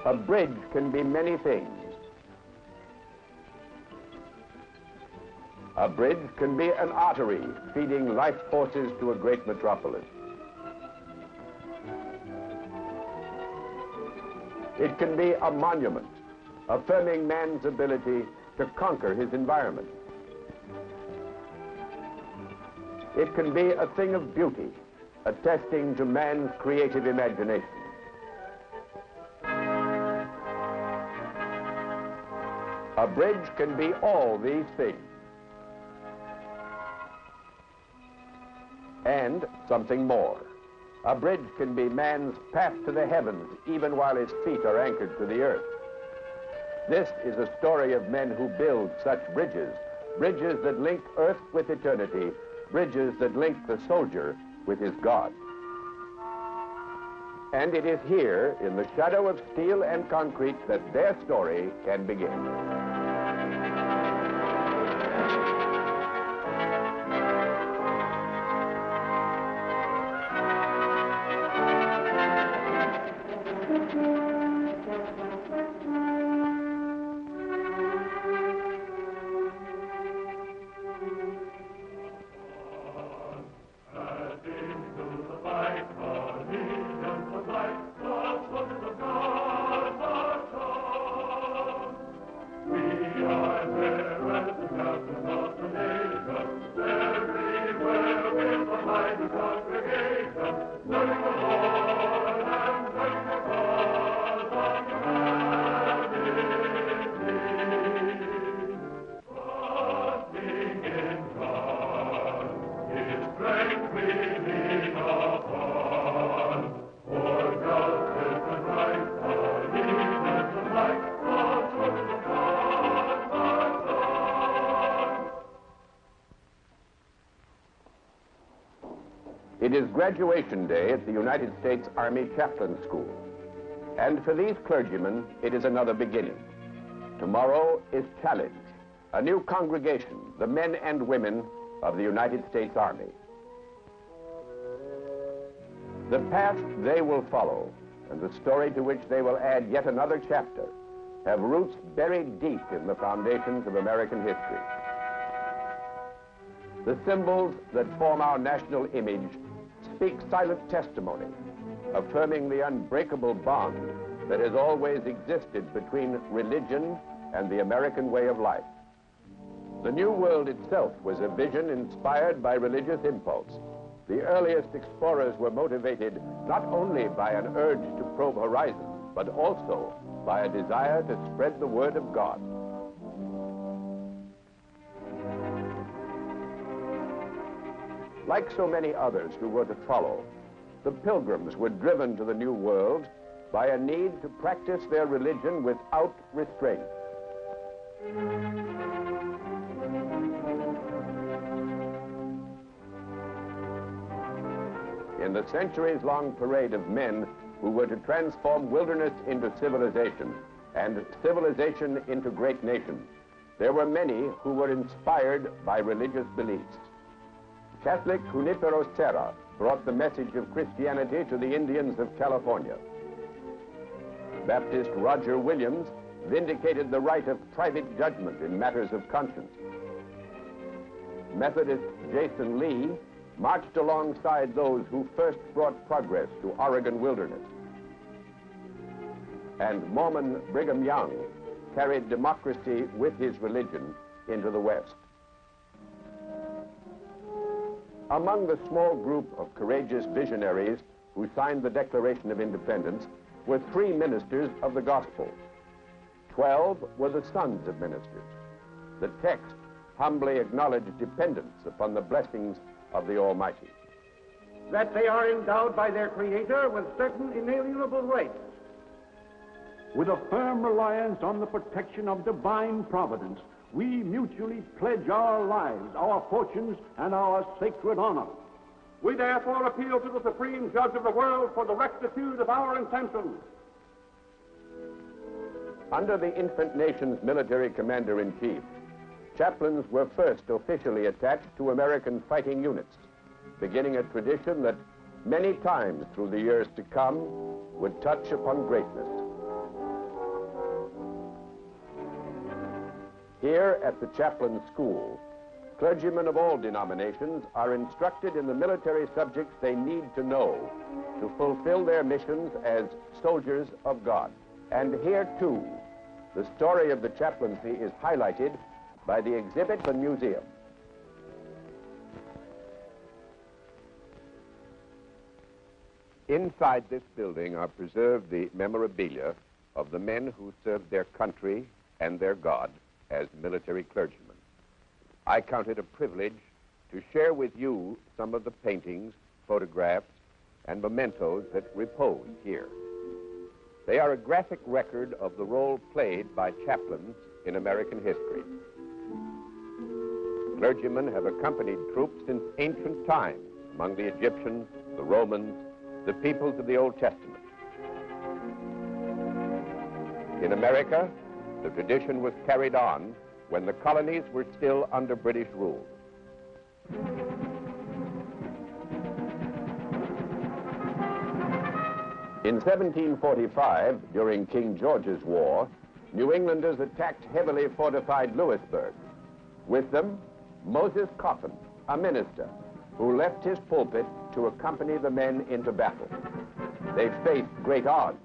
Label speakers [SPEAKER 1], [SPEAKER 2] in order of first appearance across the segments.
[SPEAKER 1] A bridge can be many things. A bridge can be an artery feeding life forces to a great metropolis. It can be a monument, affirming man's ability to conquer his environment. It can be a thing of beauty, attesting to man's creative imagination. A bridge can be all these things. And something more. A bridge can be man's path to the heavens, even while his feet are anchored to the earth. This is a story of men who build such bridges, bridges that link earth with eternity, bridges that link the soldier with his God. And it is here, in the shadow of steel and concrete, that their story can begin. It is graduation day at the United States Army Chaplain School. And for these clergymen, it is another beginning. Tomorrow is Challenge, a new congregation, the men and women of the United States Army. The path they will follow, and the story to which they will add yet another chapter, have roots buried deep in the foundations of American history. The symbols that form our national image speak silent testimony, affirming the unbreakable bond that has always existed between religion and the American way of life. The New World itself was a vision inspired by religious impulse. The earliest explorers were motivated not only by an urge to probe horizons, but also by a desire to spread the word of God. Like so many others who were to follow, the Pilgrims were driven to the New World by a need to practice their religion without restraint. In the centuries-long parade of men who were to transform wilderness into civilization and civilization into great nations, there were many who were inspired by religious beliefs. Catholic Junipero Serra brought the message of Christianity to the Indians of California. Baptist Roger Williams vindicated the right of private judgment in matters of conscience. Methodist Jason Lee marched alongside those who first brought progress to Oregon wilderness. And Mormon Brigham Young carried democracy with his religion into the West. Among the small group of courageous visionaries who signed the Declaration of Independence were 3 ministers of the gospel. 12 were the sons of ministers. The text humbly acknowledged dependence upon the blessings of the Almighty.
[SPEAKER 2] That they are endowed by their Creator with certain inalienable rights.
[SPEAKER 3] With a firm reliance on the protection of divine providence, we mutually pledge our lives, our fortunes, and our sacred honor.
[SPEAKER 2] We therefore appeal to the Supreme Judge of the world for the rectitude of our intentions.
[SPEAKER 1] Under the infant nation's military commander-in-chief, chaplains were first officially attached to American fighting units, beginning a tradition that many times through the years to come would touch upon greatness. Here at the Chaplain School, clergymen of all denominations are instructed in the military subjects they need to know to fulfill their missions as soldiers of God. And here, too, the story of the chaplaincy is highlighted by the exhibit and museum. Inside this building are preserved the memorabilia of the men who served their country and their God as military clergymen. I count it a privilege to share with you some of the paintings, photographs, and mementos that repose here. They are a graphic record of the role played by chaplains in American history. Clergymen have accompanied troops since ancient times among the Egyptians, the Romans, the peoples of the Old Testament. In America, the tradition was carried on when the colonies were still under British rule. In 1745, during King George's War, New Englanders attacked heavily fortified Louisburg. With them, Moses Coffin, a minister, who left his pulpit to accompany the men into battle. They faced great odds,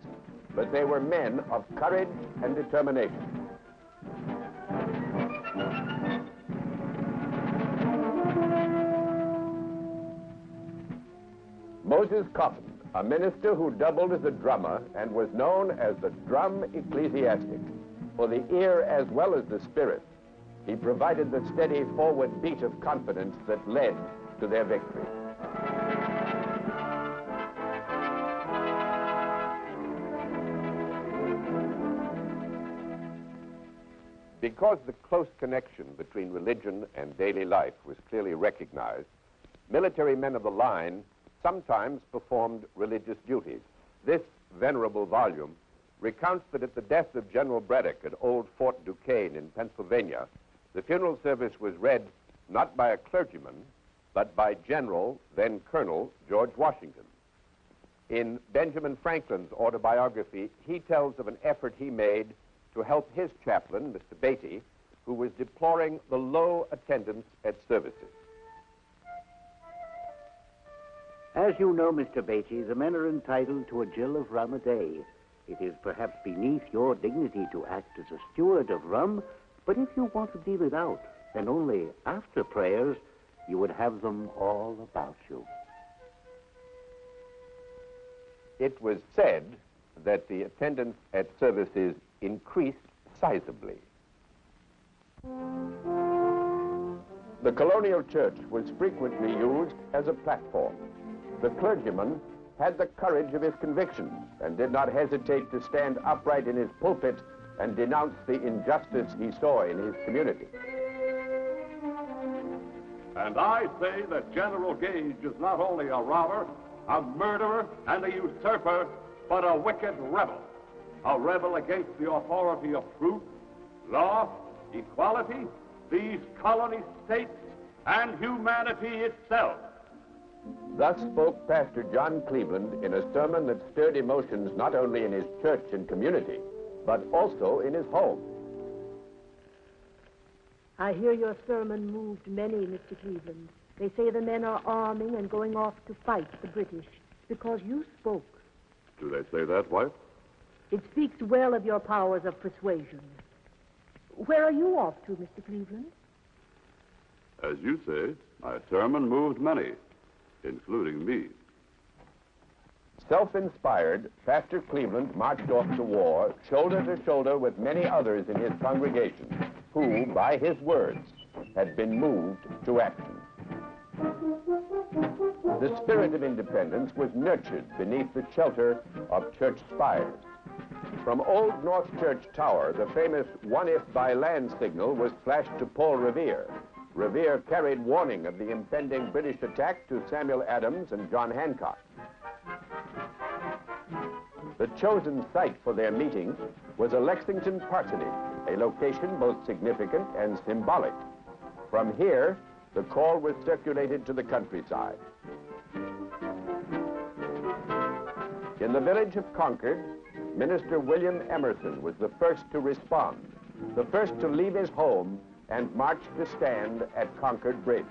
[SPEAKER 1] but they were men of courage and determination. Moses Coffin, a minister who doubled as a drummer and was known as the drum ecclesiastic. For the ear as well as the spirit, he provided the steady forward beat of confidence that led to their victory. Because the close connection between religion and daily life was clearly recognized, military men of the line sometimes performed religious duties. This venerable volume recounts that at the death of General Braddock at Old Fort Duquesne in Pennsylvania, the funeral service was read not by a clergyman, but by General, then Colonel, George Washington. In Benjamin Franklin's autobiography, he tells of an effort he made to help his chaplain, Mr. Beatty, who was deploring the low attendance at services.
[SPEAKER 4] As you know, Mr. Beatty, the men are entitled to a gill of rum a day. It is perhaps beneath your dignity to act as a steward of rum, but if you want to deal it out, then only after prayers you would have them all about you.
[SPEAKER 1] It was said that the attendance at services increased sizably. The colonial church was frequently used as a platform. The clergyman had the courage of his convictions and did not hesitate to stand upright in his pulpit and denounce the injustice he saw in his community.
[SPEAKER 2] And I say that General Gage is not only a robber, a murderer, and a usurper, but a wicked rebel. A rebel against the authority of truth, law, equality, these colony states, and humanity itself.
[SPEAKER 1] Thus spoke Pastor John Cleveland in a sermon that stirred emotions not only in his church and community, but also in his home.
[SPEAKER 5] I hear your sermon moved many, Mr. Cleveland. They say the men are arming and going off to fight the British because you spoke.
[SPEAKER 2] Do they say that, wife?
[SPEAKER 5] It speaks well of your powers of persuasion. Where are you off to, Mr. Cleveland?
[SPEAKER 2] As you say, my sermon moved many, including me.
[SPEAKER 1] Self-inspired, Pastor Cleveland marched off to war, shoulder to shoulder with many others in his congregation, who, by his words, had been moved to action. The spirit of independence was nurtured beneath the shelter of church spires. From Old North Church Tower, the famous one-if by land signal was flashed to Paul Revere. Revere carried warning of the impending British attack to Samuel Adams and John Hancock. The chosen site for their meeting was a Lexington parsonage, a location both significant and symbolic. From here, the call was circulated to the countryside. In the village of Concord, Minister William Emerson was the first to respond. the first to leave his home and march to stand at Concord Bridge.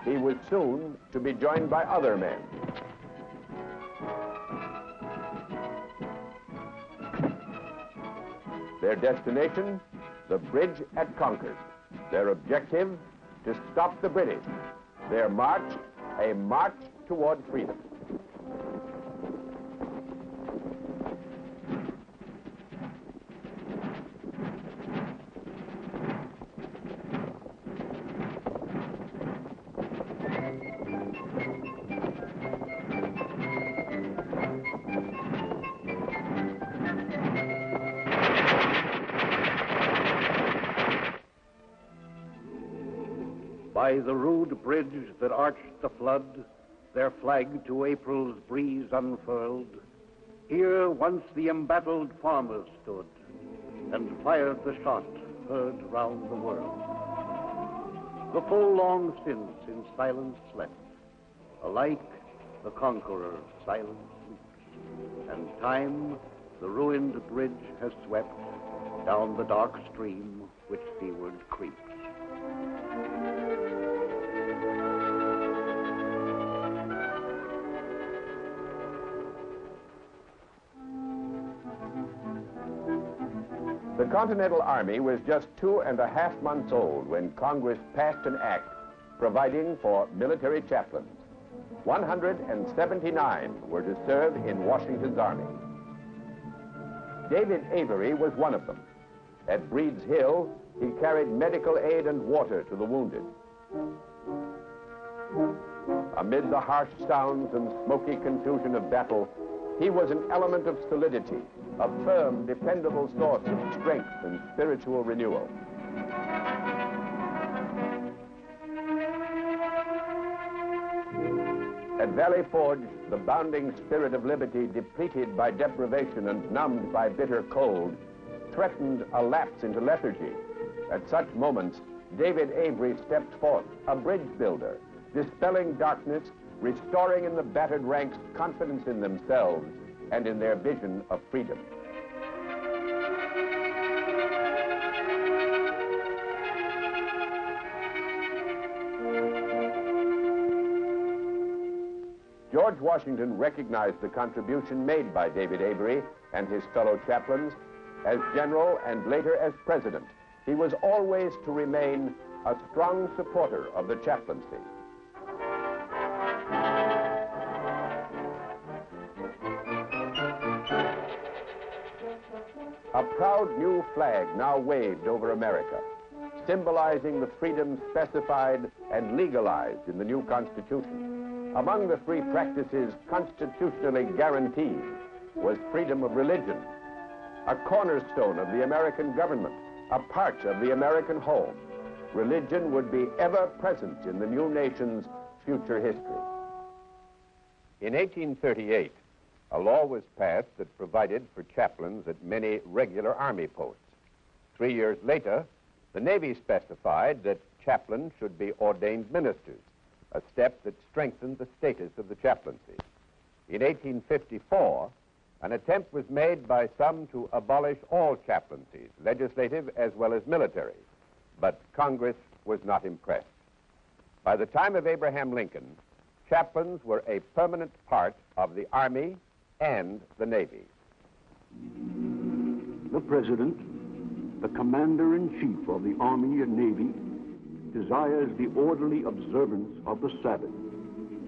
[SPEAKER 1] He was soon to be joined by other men. Their destination, the bridge at Concord. Their objective, to stop the British. Their march, a march toward freedom.
[SPEAKER 4] By the rude bridge that arched the flood, their flag to April's breeze unfurled, here once the embattled farmers stood and fired the shot heard round the world. The foe long since in silence slept, alike the conqueror silent sleeps, and time the ruined bridge has swept down the dark stream which seaward creeps.
[SPEAKER 1] The Continental Army was just 2.5 months old when Congress passed an act providing for military chaplains. 179 were to serve in Washington's army. David Avery was one of them. At Breed's Hill, he carried medical aid and water to the wounded. Amid the harsh sounds and smoky confusion of battle, he was an element of solidity, a firm, dependable source of strength and spiritual renewal. At Valley Forge, the bounding spirit of liberty, depleted by deprivation and numbed by bitter cold, threatened a lapse into lethargy. At such moments, David Avery stepped forth, a bridge builder, dispelling darkness, restoring in the battered ranks confidence in themselves and in their vision of freedom. George Washington recognized the contribution made by David Avery and his fellow chaplains. As general and later as president, he was always to remain a strong supporter of the chaplaincy. A proud new flag now waved over America, symbolizing the freedom specified and legalized in the new Constitution. Among the free practices constitutionally guaranteed was freedom of religion, a cornerstone of the American government, a part of the American home. Religion would be ever present in the new nation's future history. In 1838, a law was passed that provided for chaplains at many regular Army posts. 3 years later, the Navy specified that chaplains should be ordained ministers, a step that strengthened the status of the chaplaincy. In 1854, an attempt was made by some to abolish all chaplaincies, legislative as well as military, but Congress was not impressed. By the time of Abraham Lincoln, chaplains were a permanent part of the Army and the Navy.
[SPEAKER 3] The President, the Commander-in-Chief of the Army and Navy, desires the orderly observance of the Sabbath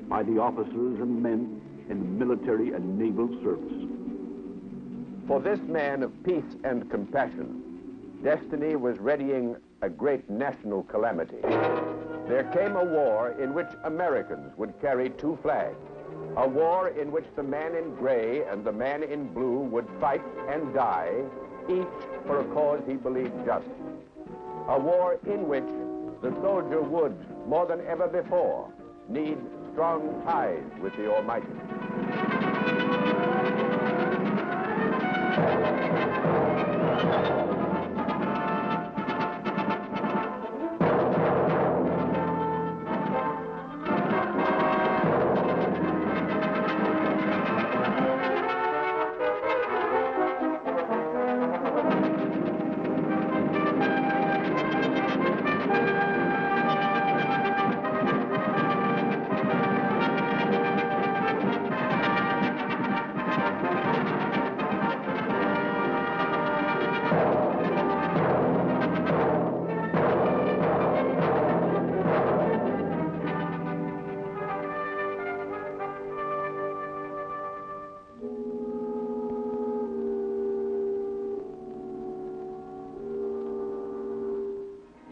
[SPEAKER 3] by the officers and men in military and naval service.
[SPEAKER 1] For this man of peace and compassion, destiny was readying a great national calamity. There came a war in which Americans would carry two flags, a war in which the man in gray and the man in blue would fight and die, each for a cause he believed just. A war in which the soldier would, more than ever before, need strong ties with the Almighty.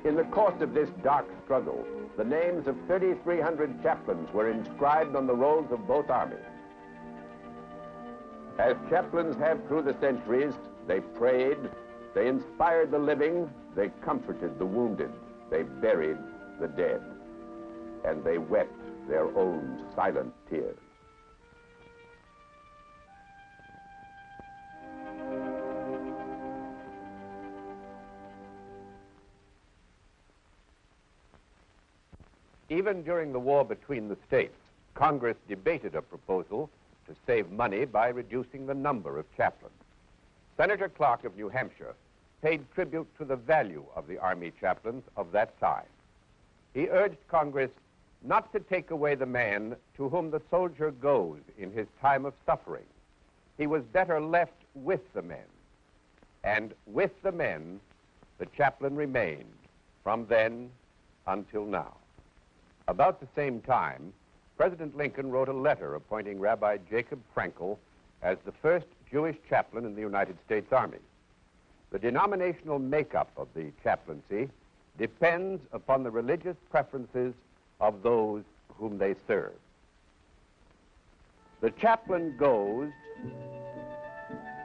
[SPEAKER 1] In the course of this dark struggle, the names of 3,300 chaplains were inscribed on the rolls of both armies. As chaplains have through the centuries, they prayed, they inspired the living, they comforted the wounded, they buried the dead, and they wept their own silent tears. Even during the war between the states, Congress debated a proposal to save money by reducing the number of chaplains. Senator Clark of New Hampshire paid tribute to the value of the Army chaplains of that time. He urged Congress not to take away the man to whom the soldier goes in his time of suffering. He was better left with the men. And with the men, the chaplain remained from then until now. About the same time, President Lincoln wrote a letter appointing Rabbi Jacob Frankel as the first Jewish chaplain in the United States Army. The denominational makeup of the chaplaincy depends upon the religious preferences of those whom they serve. The chaplain goes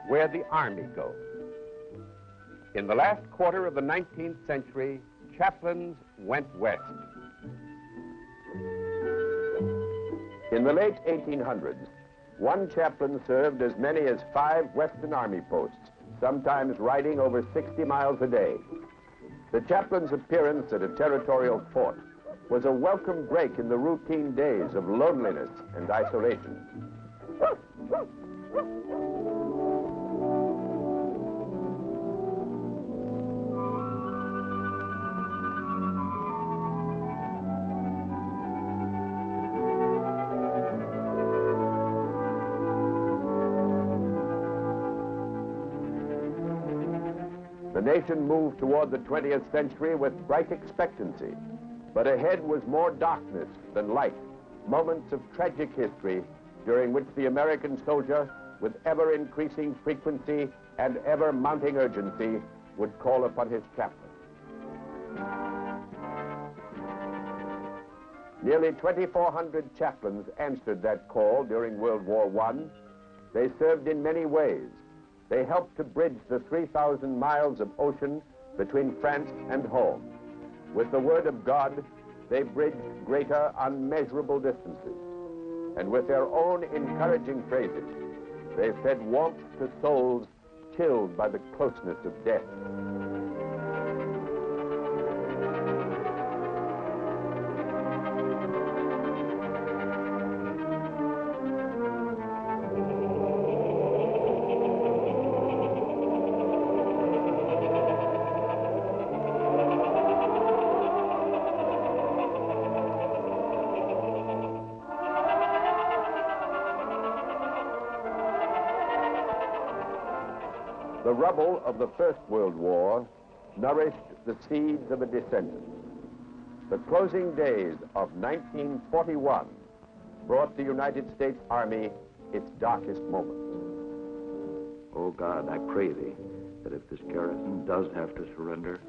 [SPEAKER 1] where the army goes. In the last quarter of the 19th century, chaplains went west. In the late 1800s, one chaplain served as many as 5 Western Army posts, sometimes riding over 60 miles a day. The chaplain's appearance at a territorial fort was a welcome break in the routine days of loneliness and isolation. The nation moved toward the 20th century with bright expectancy, but ahead was more darkness than light, moments of tragic history during which the American soldier, with ever-increasing frequency and ever-mounting urgency, would call upon his chaplain. Nearly 2,400 chaplains answered that call during World War I. They served in many ways. They helped to bridge the 3,000 miles of ocean between France and home. With the word of God, they bridged greater, unmeasurable distances. And with their own encouraging phrases, they fed warmth to souls chilled by the closeness of death. The rubble of the First World War nourished the seeds of a descendant. The closing days of 1941 brought the United States Army its darkest moments.
[SPEAKER 6] Oh God, I pray thee that if this garrison does have to surrender,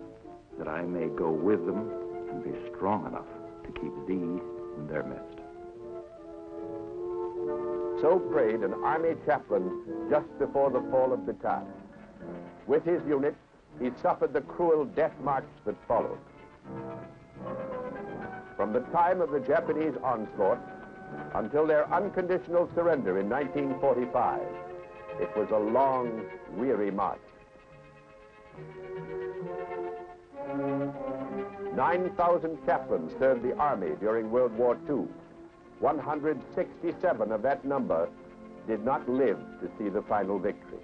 [SPEAKER 6] that I may go with them and be strong enough to keep thee in their midst.
[SPEAKER 1] So prayed an Army chaplain just before the fall of Bataan. With his unit, he suffered the cruel death march that followed. From the time of the Japanese onslaught until their unconditional surrender in 1945, it was a long, weary march. 9,000 chaplains served the Army during World War II. 167 of that number did not live to see the final victory.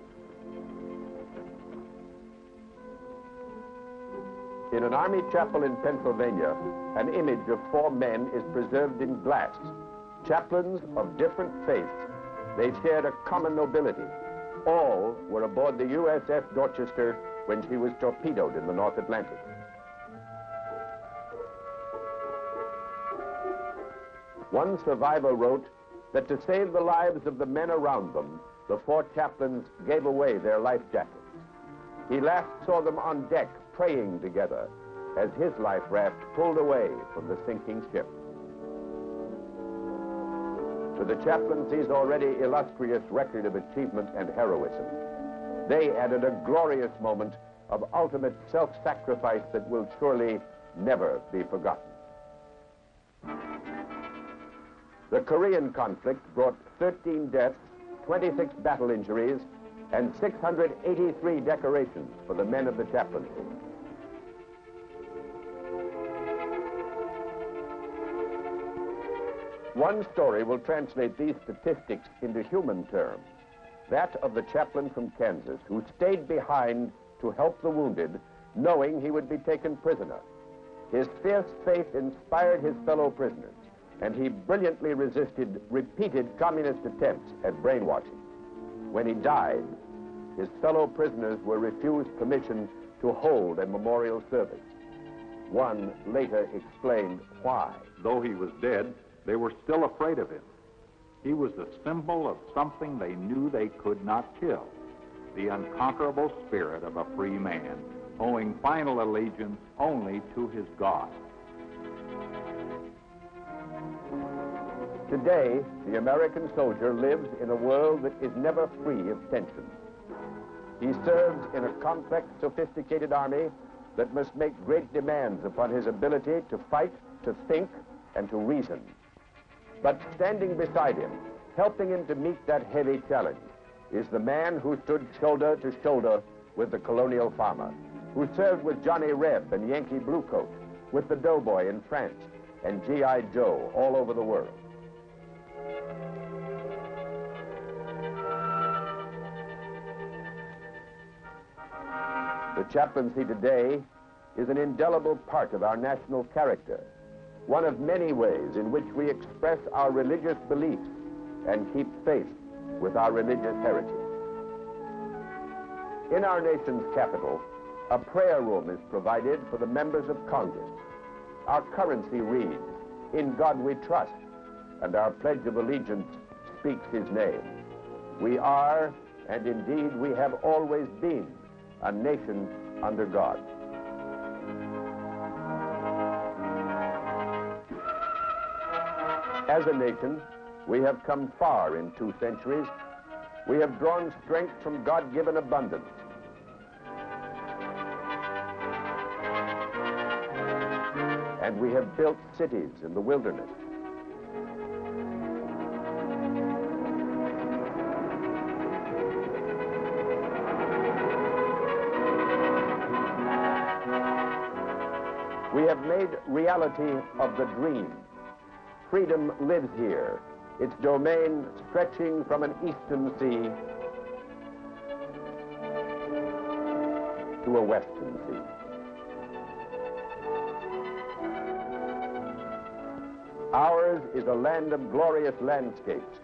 [SPEAKER 1] In an Army chapel in Pennsylvania, an image of 4 men is preserved in glass. Chaplains of different faiths, they shared a common nobility. All were aboard the USS Dorchester when she was torpedoed in the North Atlantic. One survivor wrote that to save the lives of the men around them, the 4 chaplains gave away their life jackets. He last saw them on deck praying together as his life raft pulled away from the sinking ship. To the chaplaincy's already illustrious record of achievement and heroism, they added a glorious moment of ultimate self-sacrifice that will surely never be forgotten. The Korean conflict brought 13 deaths, 26 battle injuries, and 683 decorations for the men of the chaplaincy. One story will translate these statistics into human terms, that of the chaplain from Kansas who stayed behind to help the wounded, knowing he would be taken prisoner. His fierce faith inspired his fellow prisoners, and he brilliantly resisted repeated communist attempts at brainwashing. When he died, his fellow prisoners were refused permission to hold a memorial service. One later explained why.
[SPEAKER 7] Though he was dead, they were still afraid of him. He was the symbol of something they knew they could not kill, the unconquerable spirit of a free man, owing final allegiance only to his God.
[SPEAKER 1] Today, the American soldier lives in a world that is never free of tension. He serves in a complex, sophisticated army that must make great demands upon his ability to fight, to think, and to reason. But standing beside him, helping him to meet that heavy challenge, is the man who stood shoulder to shoulder with the colonial farmer, who served with Johnny Reb and Yankee Bluecoat, with the doughboy in France, and G.I. Joe all over the world. The chaplaincy today is an indelible part of our national character, one of many ways in which we express our religious beliefs and keep faith with our religious heritage. In our nation's capital, a prayer room is provided for the members of Congress. Our currency reads, "In God we trust," and our Pledge of Allegiance speaks his name. We are, and indeed we have always been, a nation under God. As a nation, we have come far in 2 centuries. We have drawn strength from God-given abundance. And we have built cities in the wilderness. We have made reality of the dream. Freedom lives here, its domain stretching from an eastern sea to a western sea. Ours is a land of glorious landscapes,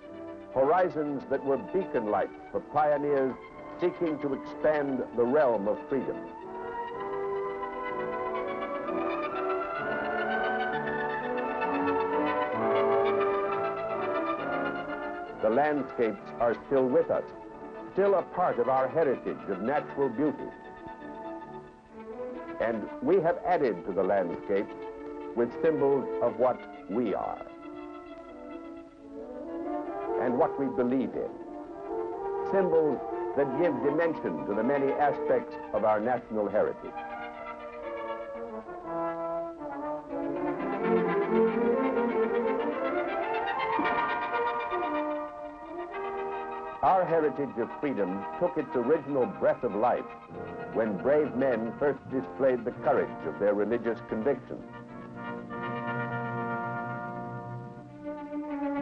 [SPEAKER 1] horizons that were beacon lights for pioneers seeking to expand the realm of freedom. The landscapes are still with us, still a part of our heritage of natural beauty. And we have added to the landscapes with symbols of what we are and what we believe in. Symbols that give dimension to the many aspects of our national heritage. Our heritage of freedom took its original breath of life when brave men first displayed the courage of their religious convictions.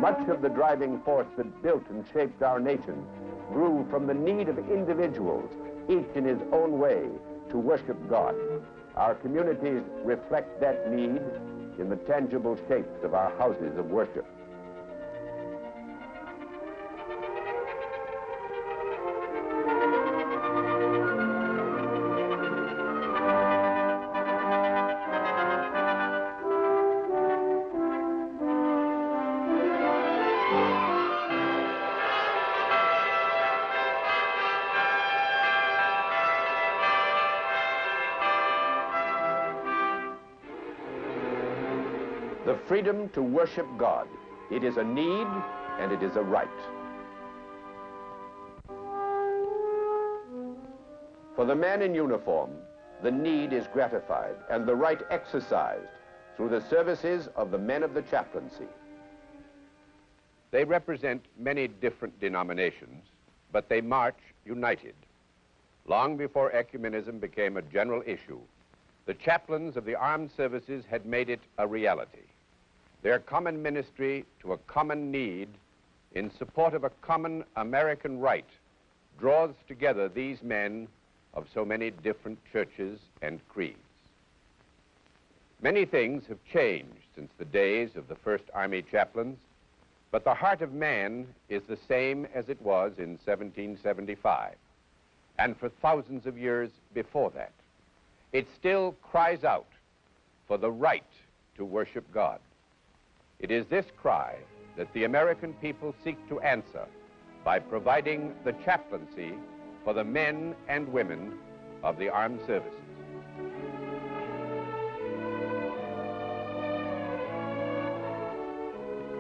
[SPEAKER 1] Much of the driving force that built and shaped our nation grew from the need of individuals, each in his own way, to worship God. Our communities reflect that need in the tangible shapes of our houses of worship. freedom to worship God. It is a need and it is a right. For the man in uniform, the need is gratified and the right exercised through the services of the men of the chaplaincy. They represent many different denominations, but they march united. Long before ecumenism became a general issue, the chaplains of the armed services had made it a reality. Their common ministry to a common need in support of a common American right draws together these men of so many different churches and creeds. Many things have changed since the days of the first Army chaplains, but the heart of man is the same as it was in 1775, and for thousands of years before that. It still cries out for the right to worship God. It is this cry that the American people seek to answer by providing the chaplaincy for the men and women of the armed services.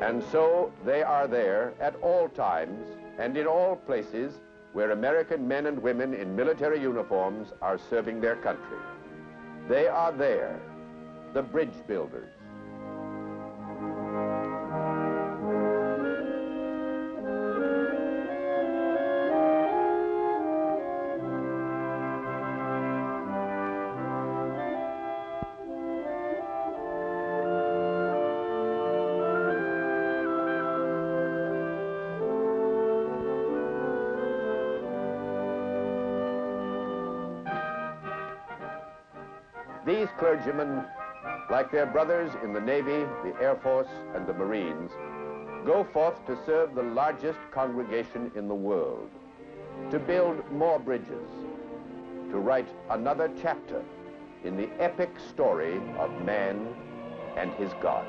[SPEAKER 1] And so they are there at all times and in all places where American men and women in military uniforms are serving their country. They are there, the bridge builders. These clergymen, like their brothers in the Navy, the Air Force, and the Marines, go forth to serve the largest congregation in the world, to build more bridges, to write another chapter in the epic story of man and his God.